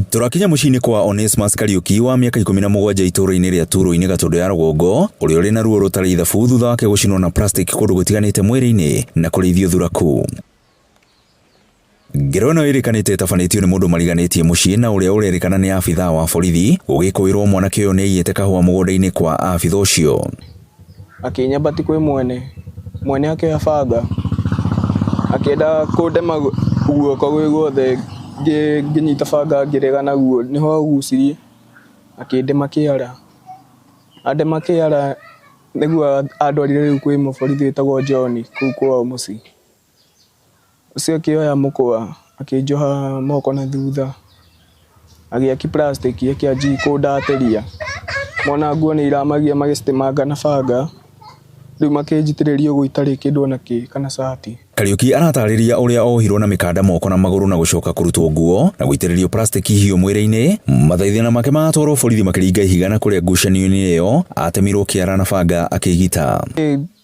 Turakinya muciini kwa Onesmus Kariuki wa miaka 17 itũũra-inĩ rĩa Turo-inĩ Gatũndũ ya Rũgongo, ũrĩa ũrĩ na ruo rũtarĩ ithabu thutha wake gũcinwo na plastic kũndũ gũtiganĩte mwĩrĩ-inĩ na kũrĩithio thuraku. Ngero ĩno ĩrĩkanĩte ĩtabanĩtio nĩ mũndũ mariganĩtie mũciĩ na ũrĩa ũrerĩkana nĩ abithaa wa borithi, gũgĩkũĩrwo mwanake ũyũ nĩ aiyĩte kahũa mũgũnda-inĩ kwa abithaa ũcio. Akinyambati kwĩ mwene akĩoya banga akĩenda kũndema guoko gwĩ guothe, ngĩnyita banga ngĩregana guo, nĩho agucirie akĩndema kĩara. Andema kĩara nĩguo andwarire rĩu kwĩ mũborithi wĩtagwo John kũu kwao mũciĩ. Ũcio akĩoya mũkwa akĩnjoha moko na thutha, agĩaki plastic akĩanjia kũndatĩria. Mona nguo nĩ iramagia magĩcitemanga na banga, rĩu makĩnjitĩrĩria ũguo itarĩ kĩndũ ona kĩ kana cati. Kariuki aratarĩria ũrĩa ohirwo na mĩkanda moko na magũrũ na gũcoka kũrutwo nguo na gũitĩrĩrio plastic hiũ mwĩrĩ-inĩ. Mathaithana make matwarwo borithi makĩringa ihiga na kũrĩa ngucanio-inĩ ĩyo atemirwo kĩara na banga akĩgita.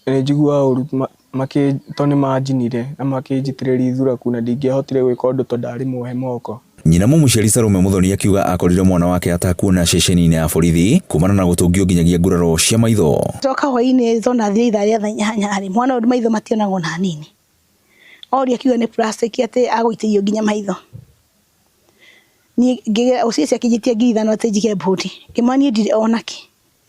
Njiguaga ũru tondũ nĩ manjinire na makĩnjitĩrĩria thuraku na ndingĩahotire gwĩka ũndũ tondũ ndarĩ muohe moko. Nyina mũciari Salome Muthoni akiuga akorire mwana wake atakuona ceceni-inĩ ya borithi kumana na gũtũngio nginyagia nguraro cia maitho. Coka hwaĩ-inĩ thona thia ithaa rĩa thanya mwana ũyũ maitho mationagwo na hanini. Oria akiuga nĩ plastic atĩ agũitĩrio nginya maitho. Niĩ ũcici akĩnjitia ngiri ithano atĩ njige bũti. Ngĩmani ndire onake.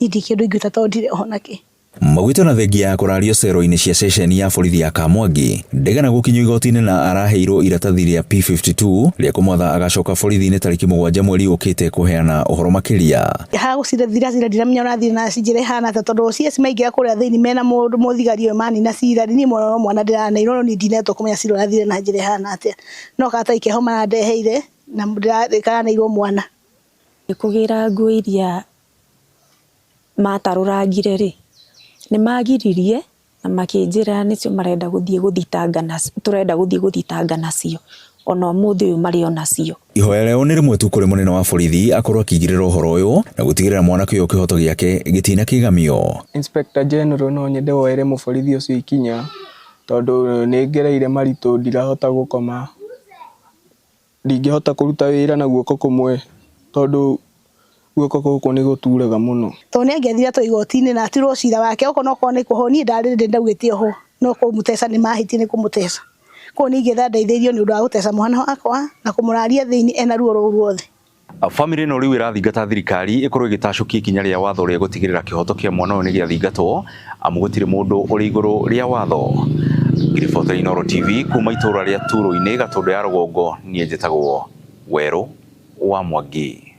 Niĩ ndĩ kĩndũ ingĩuta tondũ ndire onake. Magwĩtwo na thengia ya kũrario cero-inĩ cia ceceni ya borithi ya Kamwangi, ndegana gũkinyio igoti-inĩ na araheirwo iratathi rĩa P52 rĩa kũmwatha agacoka borithi-inĩ tarĩki 7 mweri ũkĩte kũheana ũhoro makĩria. Ha gũcira ndiramenya ũrathiĩ na cinjĩra ihana ta tondũ CS maingĩra kũrĩa thĩinĩ mena mũndũ mũthigari ũyũ mani na cira niĩ mwana ndĩranairwo nĩ ndinetwo kũmenya cira ũrathire na njĩra ihana atĩa. No kata ike homa na ndeheire na ndĩranairwo mwana. Kũgĩra nguo iria matarũrangire rĩ, nĩ magiririe na makĩnjĩra nĩcio marenda gũthiĩ gũthitanga nacio ona ũmũthĩ ũyũ marĩ onacio. Ihoya rĩao nĩ rĩmwe tu kũrĩ mũnene wa borithi akorwo akĩigĩrĩra ũhoro ũyũ na gũtigĩrĩra mwanake ũyũ kĩhoto gĩake gĩtina kĩgamio. Inspector General no nyende woere mũborithi ũcio ikinya tondũ nĩ ngereire maritũ, ndirahota gũkoma, ndingĩhota kũruta wĩra na guoko kũmwe tondũ guoko gũkũ nĩ gũturaga mũno. Tondũ nĩ angĩathire atwo igoti-inĩ na atirwo cira wake okorwo nĩ kũhonio ndarĩ ndaugĩte oho no kũmũteca nĩ mahĩtie nĩ kũmũteca. Koguo nĩ ingĩenda ndeithĩrio nĩ ũndũ wa gũteca mwana wakwa na kũmũraria thĩinĩ ena ruo rũu ruothe. Bamĩrĩ ĩno rĩu ĩrathingata thirikari ĩkorwo ĩgĩtacũkia ikinya rĩa watho rĩa gũtigĩrĩra kĩhoto kĩa mwana ũyũ nĩ gĩathingatwo, amu gũtirĩ mũndũ ũrĩ igũrũ rĩa watho. Ngiribota Inooro TV kuma itũũra rĩa Turo-inĩ Gatũndũ ya Rũgongo, niĩ njĩtagwo Werũ wa Mwangi.